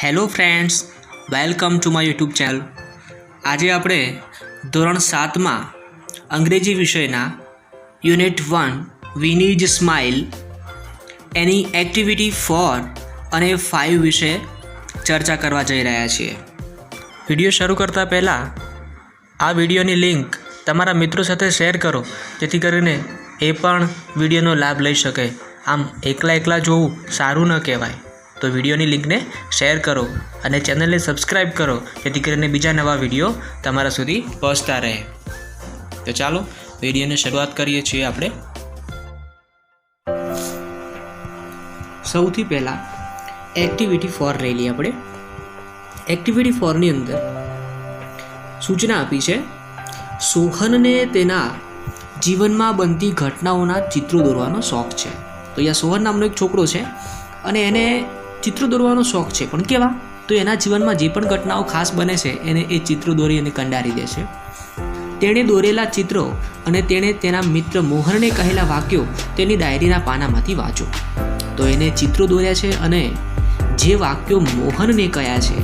Hello friends, welcome to my YouTube channel. આજે આપણે ધોરણ 7માં અંગ્રેજી વિષયના unit 1 we need smile any activity 4 અને 5 વિશે ચર્ચા કરવા જઈ રહ્યા છીએ. વિડીયો શરૂ કરતાં પહેલાં આ વિડીયોની લિંક તમારા મિત્રો સાથે શેર કરો, જેથી કરીને એ પણ વિડીયોનો લાભ લઈ શકે. આમ એકલા જોવું સારું ન કહેવાય. તો વિડીયોની લિંકને શેર કરો અને ચેનલને સબસ્ક્રાઈબ કરો, જેથી કરીને બીજા નવા વિડીયો તમારા સુધી પહોંચતા રહે. તો ચાલો વિડીયોની શરૂઆત કરીએ છીએ. આપણે સૌથી પહેલાં એક્ટિવિટી 4 લઈ લઈએ. આપણે એક્ટિવિટી 4ની અંદર સૂચના આપી છે, સોહનને તેના જીવનમાં બનતી ઘટનાઓના ચિત્રો દોરવાનો શોખ છે. તો અહીંયા સોહન નામનો એક છોકરો છે અને એને ચિત્રો દોરવાનો શોખ છે. પણ કેવા? તો એના જીવનમાં જે પણ ઘટનાઓ ખાસ બને છે એને એ ચિત્રો દોરી અને કંડારી દે છે. તેણે દોરેલા ચિત્રો અને તેણે તેના મિત્ર મોહનને કહેલા વાક્યો તેની ડાયરીના પાનામાંથી વાંચો. તો એને ચિત્રો દોર્યા છે અને જે વાક્યો મોહનને કહ્યા છે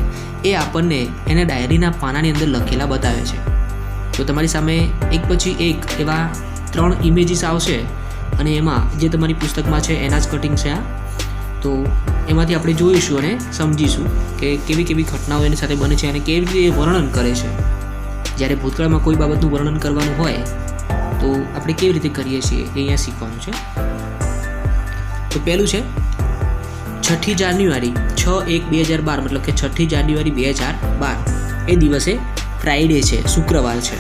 એ આપણને એને ડાયરીના પાનાની અંદર લખેલા બતાવે છે. તો તમારી સામે એક પછી એક એવા 3 ઇમેજીસ આવશે અને એમાં જે તમારી પુસ્તકમાં છે એના જ કટિંગ છે આ. તો એમાંથી આપણે જોઈશું અને સમજીશું કે કેવી કેવી ઘટનાઓ એની સાથે બને છે અને કેવી રીતે એ વર્ણન કરે છે. જ્યારે ભૂતકાળમાં કોઈ બાબતનું વર્ણન કરવાનું હોય તો આપણે કેવી રીતે કરીએ છીએ એ અહીંયા શીખવાનું છે. તો પહેલું છે 6ઠી જાન્યુઆરી 6/1/2012, મતલબ કે 6ઠી જાન્યુઆરી 2012 એ દિવસે ફ્રાઈડે છે, શુક્રવાર છે.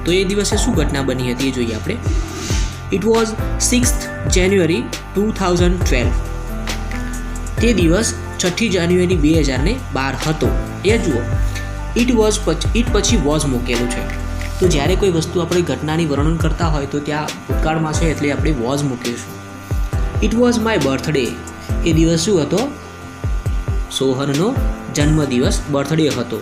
તો એ દિવસે શું ઘટના બની હતી એ જોઈએ આપણે. ઇટ વોઝ 6th જાન્યુઆરી 2012. તે દિવસ 6ઠી જાન્યુઆરી 2012 હતો. એ જુઓ, ઇટ પછી વોઝ મૂકેલું છે. તો જ્યારે કોઈ વસ્તુ આપણે ઘટનાની વર્ણન કરતા હોય તો ત્યાં ભૂતકાળમાં છે એટલે આપણે વોઝ મૂકીશું. It was my birthday. એ દિવસ શું હતો? સોહનનો જન્મદિવસ, બર્થડે હતો.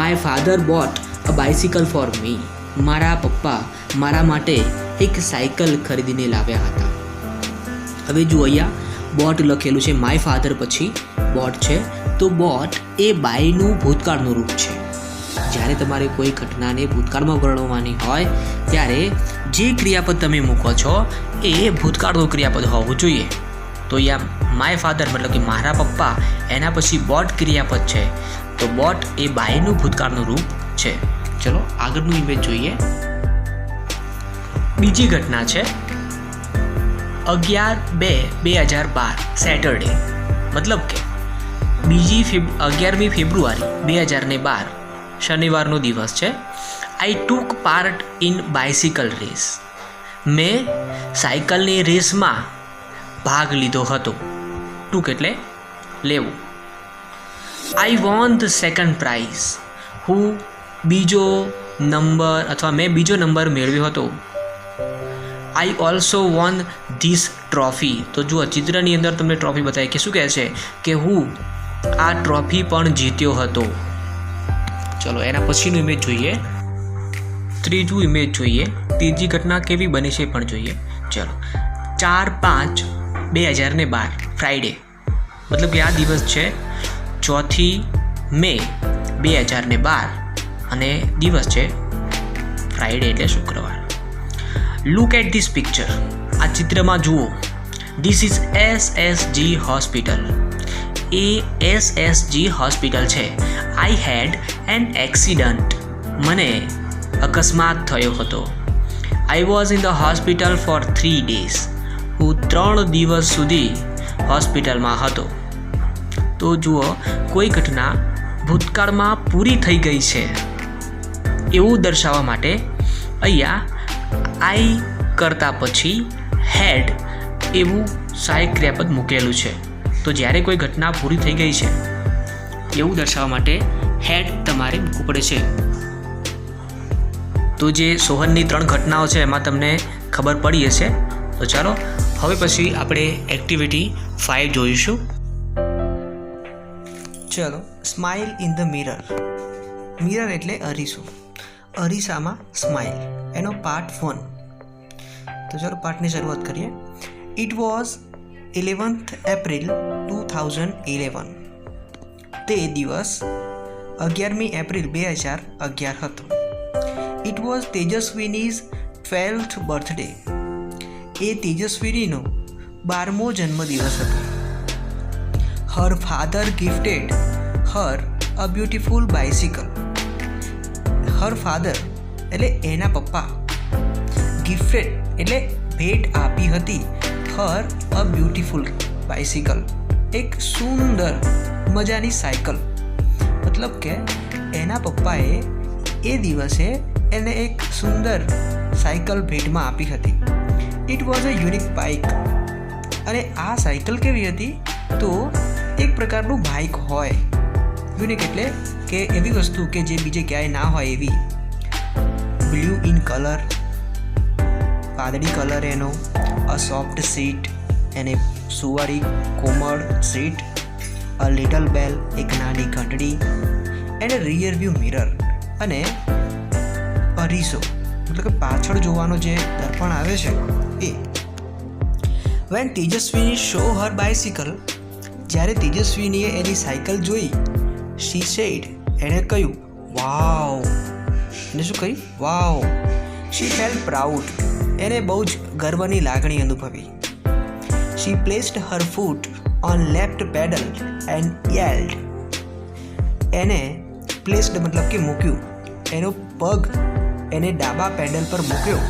My father bought a bicycle for me. મારા પપ્પા મારા માટે એક સાયકલ ખરીદીને લાવ્યા હતા. હવે જુઓ, અહીંયા બોટ લખેલું છે, માય ફાધર પછી બોટ છે. તો બોટ એ બાઈનું ભૂતકાળનું રૂપ છે. જ્યારે તમારે કોઈ ઘટનાને ભૂતકાળમાં વર્ણવવાની હોય ત્યારે જે ક્રિયાપદ તમે મૂકો છો એ ભૂતકાળનું ક્રિયાપદ હોવું જોઈએ. તો અહીંયા માય ફાધર મતલબ કે મારા પપ્પા, એના પછી બોટ ક્રિયાપદ છે. તો બોટ એ બાઈનું ભૂતકાળનું રૂપ છે. ચલો આગળનું ઇમેજ જોઈએ. બીજી ઘટના છે 11/2/2012 સેટરડે, મતલબ કે 11મી ફેબ્રુઆરી 2012 શનિવારનો દિવસ છે. I took part in bicycle race. મેં સાયકલની રેસમાં ભાગ લીધો હતો. ટુક એટલે લેવું. I won the second prize. હું બીજો નંબર અથવા મેં બીજો નંબર મેળવ્યો હતો. I also won this trophy. તો જુઓ, ચિત્રની અંદર તમને ટ્રોફી બતાવી કે શું કહે છે કે હું આ ટ્રોફી પણ જીત્યો હતો. ચલો એના પછીનું ઇમેજ જોઈએ. ત્રીજું ઇમેજ જોઈએ. ત્રીજી ઘટના કેવી બની છે પણ જોઈએ. ચલો 4/5/2012 ફ્રાઈડે, મતલબ કે આ દિવસ છે 4મી મે 2012 અને દિવસ છે ફ્રાઈડે એટલે શુક્રવાર. Look at this picture. આ ચિત્રમાં જુઓ. This is SSG hospital. એ SSG હોસ્પિટલ છે. I had an accident. મને અકસ્માત થયો હતો. I was in the hospital for 3 days. હું 3 દિવસ સુધી હોસ્પિટલમાં હતો. તો જુઓ, કોઈ ઘટના ભૂતકાળમાં પૂરી થઈ ગઈ છે એવું દર્શાવવા માટે અહીંયા આઈ કરતાં પછી હેડ એવું સહાયક ક્રિયાપદ મૂકેલું છે. તો જ્યારે કોઈ ઘટના પૂરી થઈ ગઈ છે એવું દર્શાવવા માટે હેડ તમારે મૂકવું પડે છે. તો જે સોહનની 3 ઘટનાઓ છે એમાં તમને ખબર પડી હશે. તો ચાલો હવે પછી આપણે એક્ટિવિટી 5 જોઈશું. ચલો, smile in the mirror. Mirror એટલે અરીસો. અરીસામાં સ્માઇલ, એનો પાર્ટ 1. તો ચાલો પાઠની શરૂઆત કરીએ. It was 11th April 2011. તે દિવસ 11મી એપ્રિલ 2011 હતો. It was Tejaswini's 12th birthday. એ તેજસ્વીનીનો 12મો જન્મદિવસ હતો. Her father gifted her a beautiful bicycle. Her father એટલે એના પપ્પા, ગિફ્ટેડ એટલે ભેટ આપી હતી, હર અ બ્યુટીફુલ બાઇસિકલ એક સુંદર મજાની સાયકલ. મતલબ કે એના પપ્પાએ એ દિવસે એને એક સુંદર સાયકલ ભેટમાં આપી હતી. It was a unique bike. અને આ સાયકલ કેવી હતી? તો એક પ્રકારનું બાઇક હોય. યુનિક એટલે કે એવી વસ્તુ કે જે બીજે ક્યાંય ના હોય એવી. બ્લુ ઇન કલર, વાદળી કલર એનો, અ સોફ્ટ સીટ, એને સુવાળી કોમળ સીટ, અ લિટલ બેલ એક નાની ઘંટડી, એન્ડ રિયર વ્યૂ મિરર અને અરીસો મતલબ કે પાછળ જોવાનો જે દર્પણ આવે છે એ. વેન તેજસ્વીની શો હર બાઇસિકલ, જ્યારે તેજસ્વીનીએ એની સાયકલ જોઈ, શી સેડ, એણે કહ્યું વાવ. એને શું કહ્યું? વાવ. શી ફેલ્ટ પ્રાઉડ, એને બહુ જ ગર્વની લાગણી અનુભવી. She placed her foot on left pedal and yelled. એને પ્લેસ્ડ મતલબ કે મૂક્યું, એનો પગ એને ડાબા પેડલ પર મૂક્યો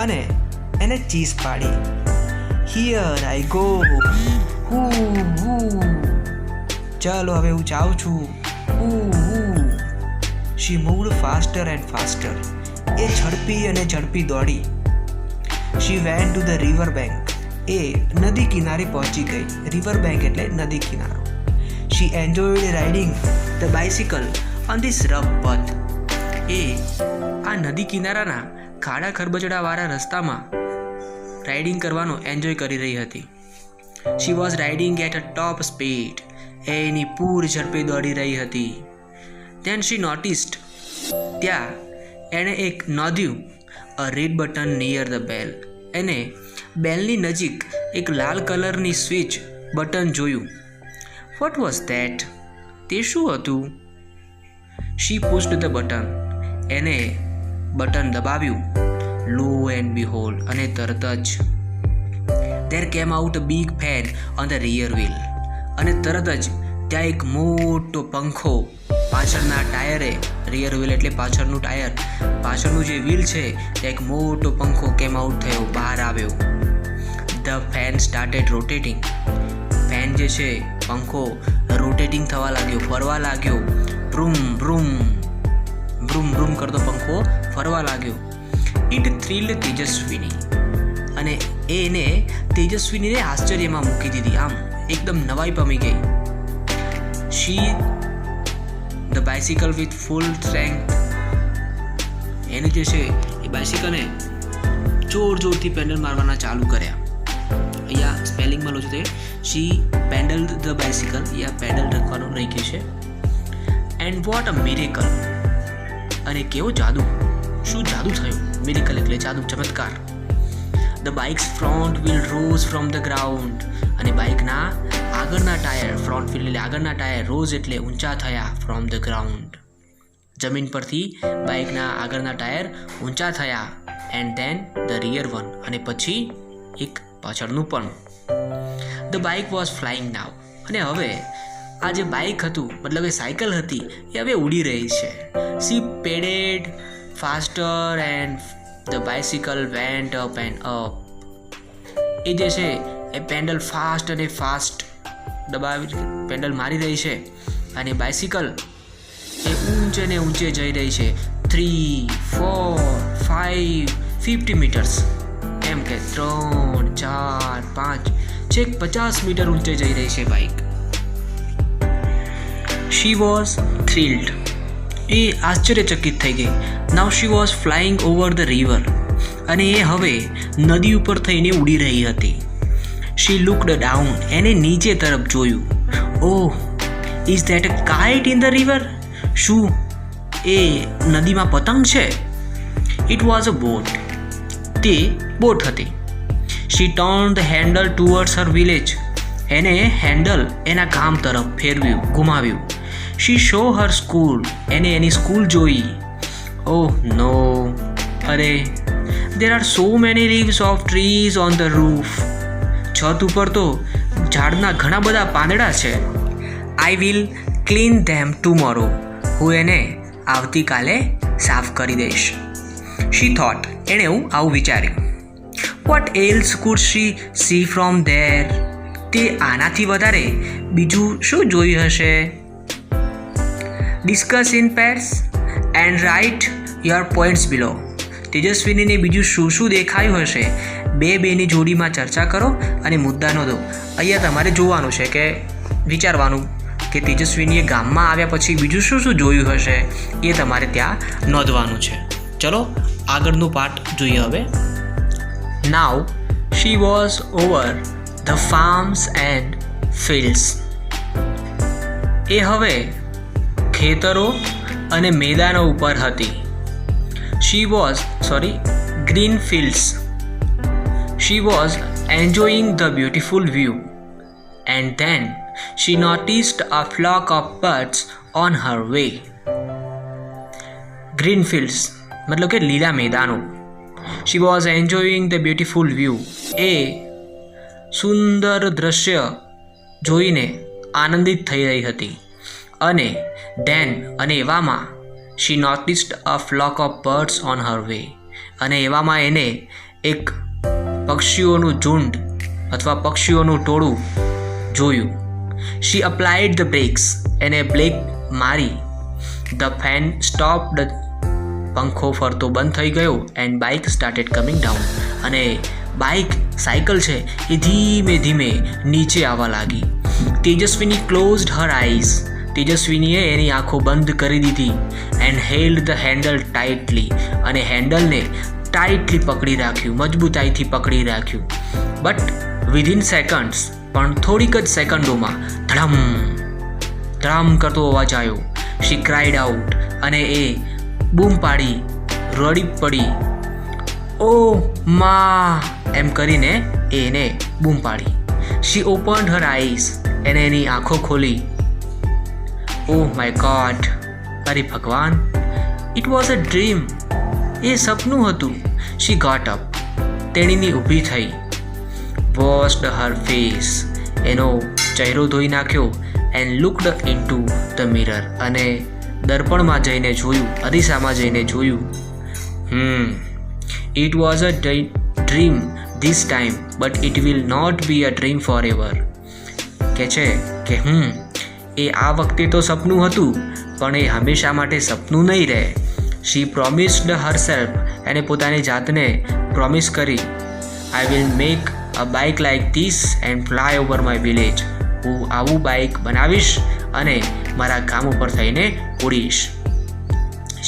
અને એને ચીસ પાડી. હિયર આઈ ગો, ચાલો હવે હું જાઉં છું. She moved faster and faster. એ ઝડપી અને ઝડપી દોડી. She went to the river bank. એ નદી કિનારે પહોંચી ગઈ. રિવર બેંક એટલે નદી કિનારો. She enjoyed riding the bicycle on this rough path. એ આ નદી કિનારાના ખાડા ખરબચડાવાળા રસ્તામાં રાઇડિંગ કરવાનો એન્જોય કરી રહી હતી. She was riding at a top speed. એ એની પૂર ઝડપે દોડી રહી હતી. ધેન શી નોટિસ્ડ, ત્યાં એણે એક નોંધ્યું, a red button near the bell. એને બેલની નજીક એક લાલ કલરની સ્વિચ બટન જોયું. What was that? તે શું હતું? She pushed the button. એને બટન દબાવ્યું. લો એન્ડ બિહોલ્ડ, અને તરત જ there came out a big fan on the rear wheel. અને તરત જ ત્યાં એક મોટો પંખો પાછળના ટાયરે, રિયર વ્હીલ એટલે પાછળનું ટાયર, પાછળનું જે વ્હીલ છે ત્યાં એક મોટો પંખો કેમ આઉટ થયો, બહાર આવ્યો. The fan started rotating. Fan જે છે પંખો રોટેટિંગ થવા લાગ્યો, ફરવા લાગ્યો. બ્રૂમ બ્રૂમ બ્રૂમ બ્રૂમ કરતો પંખો ફરવા લાગ્યો. ઇટ થ્રિલ્ડ તેજસ્વીની. અને એને તેજસ્વીનીને આશ્ચર્યમાં મૂકી દીધી. આમ એકદમ નવાઈ પામી ગઈ. She the bicycle with full strength. એને જે છે એ બાઇસિકલને જોરથી પેન્ડલ મારવાના ચાલુ કર્યા. અહીંયા સ્પેલિંગમાં લોચો છે. શી પેન્ડલ ધ બાઇસિકલ, અહીંયા પેડલ રાખવાનું રહી ગયું છે. And what a miracle. અને કેવો જાદુ, શું જાદુ થયું? મિરેકલ એટલે જાદુ, ચમત્કાર. The bikes front wheel rose from the ground. અને બાઇકના આગળના ટાયર, ફ્રન્ટ વ્હીલ એટલે આગળના ટાયર, રોઝ એટલે ઊંચા થયા, ફ્રોમ ધ ગ્રાઉન્ડ. જમીન પરથી બાઇકના આગળના ટાયર ઊંચા થયા. And then the rear one, અને પછી એક પાછળનું પણ. ધ બાઇક વોઝ ફ્લાઇંગ નાવ. અને હવે આ જે બાઇક હતું, મતલબ એ સાયકલ હતી, એ હવે ઉડી રહી છે. She pedaled faster and the bicycle went up and up. એ જે છે એ પેન્ડલ ફાસ્ટ અને ફાસ્ટ દબાવી પેન્ડલ મારી રહી છે. અને બાઇસિકલ એ ઊંચે ને ઊંચે જઈ રહી છે. 3, 4, 5, 50 મીટર્સ. એમ કે 3, 4, 5, છેક 50 મીટર ઊંચે જઈ રહી છે બાઇક. She was thrilled. એ આશ્ચર્યચકિત થઈ ગઈ. Now she was flying over the river. અને એ હવે નદી ઉપર થઈને ઉડી રહી હતી. She looked down. એને નીચે તરફ જોયું. Oh, is that a kite in the river. શું એ નદીમાં પતંગ છે? It was a boat. તે બોટ હતી. She turn the handle towards her village. એને હેન્ડલ એના કામ તરફ ફેરવ્યું, ઘુમાવ્યું. શી શો હર સ્કૂલ, એને એની સ્કૂલ જોઈ. ઓહ નો, અરે, there are so many leaves of trees on the roof. છત ઉપર તો ઝાડના ઘણા બધા પાંદડા છે. I will clean them tomorrow, હું એને આવતીકાલે સાફ કરી દઈશ. શી થોટ, એણે આવું વિચાર્યું. What else could she see from there, તે આનાથી વધારે બીજું શું જોયું હશે. Discuss in pairs and write your points below. તેજસ્વીનીને બીજું શું શું દેખાયું હશે, બેની જોડીમાં ચર્ચા કરો અને મુદ્દા નોંધો. અહીંયા તમારે જોવાનું છે કે વિચારવાનું કે તેજસ્વીનીએ ગામમાં આવ્યા પછી બીજું શું શું જોયું હશે, એ તમારે ત્યાં નોંધવાનું છે. ચલો આગળનું પાર્ટ જોઈએ હવે. Now she was over the farms and fields. એ હવે ખેતરો અને મેદાનો ઉપર હતી. Green fields. She was enjoying the beautiful view, and then she noticed a flock of birds on her way. Green fields मतलब કે લીલા મેદાનો. She was enjoying the beautiful view. એ સુંદર દ્રશ્ય જોઈને આનંદિત થઈ રહી હતી. અને એવામાં she noticed a flock of birds on her way. અને એવામાં એને એક પક્ષીઓનું ઝુંડ અથવા પક્ષીઓનું ટોળું જોયું. શી અપ્લાઇડ ધ બ્રેક્સ, એને બ્રેક મારી. ધ ફેન સ્ટોપ્ડ, પંખો ફરતો બંધ થઈ ગયો. And bike started coming down, અને સાયકલ છે એ ધીમે ધીમે નીચે આવવા લાગી. તેજસ્વીની ક્લોઝડ હર આઈઝ, તેજસ્વીનીએ એની આંખો બંધ કરી દીધી. And held the handle tightly, અને હેન્ડલને ટાઇટલી પકડી રાખ્યું, મજબૂતાઈથી પકડી રાખ્યું. બટ વિધિન સેકન્ડ્સ, પણ થોડીક જ સેકન્ડોમાં ધડમ ધડમ કરતો અવાજ આવ્યો. શી ક્રાઇડ આઉટ, અને એ બૂમ પાડી, રડી પડી. ઓ મા એમ કરીને એને બૂમ પાડી. શી ઓપન્ડ હર આઈઝ, એને એની આંખો ખોલી. ઓહ માય ગોડ, અરે ભગવાન, ઇટ વોઝ અ ડ્રીમ, એ સપનું હતું. શી ગોટ અપ, તેણીની ઊભી થઈ. વોશ્ડ હર ફેસ, એનો ચહેરો ધોઈ નાખ્યો. And looked into the mirror, અને દર્પણમાં જઈને જોયું, અરીસામાં જઈને જોયું. It was a dream this time, but it will not be a dream forever. કે છે કે એ આ વખતે તો સપનું હતું, પણ એ હંમેશા માટે સપનું નહીં રહે. શી પ્રોમિસ્ડ હરસેલ્ફ, એને પોતાની જાતને પ્રોમિસ કરી. I will make a bike like this and fly over my village. હું આવું બાઇક બનાવીશ અને મારા ગામ ઉપર થઈને ઉડીશ.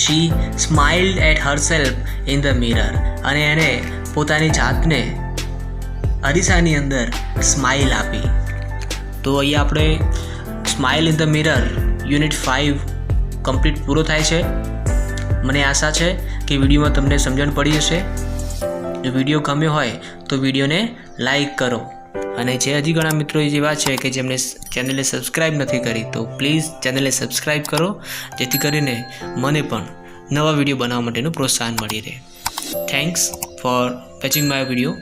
She smiled at herself in the mirror, અને એને પોતાની જાતને અરીસાની અંદર સ્માઇલ આપી. તો અહીંયા આપણે smile in the mirror unit 5 complete પૂરો થાય છે. મને આશા છે કે વિડીયોમાં તમને સમજણ પડી હશે. જો વિડીયો ગમ્યો હોય તો વિડીયોને લાઈક કરો, અને જે હજી ઘણા મિત્રો જેવા છે કે જેમને ચેનલને સબસ્ક્રાઈબ નથી કરી, તો પ્લીઝ ચેનલને સબસ્ક્રાઈબ કરો, જેથી કરીને મને પણ નવા વિડીયો બનાવવા માટેનું પ્રોત્સાહન મળી રહે. Thanks for watching my video.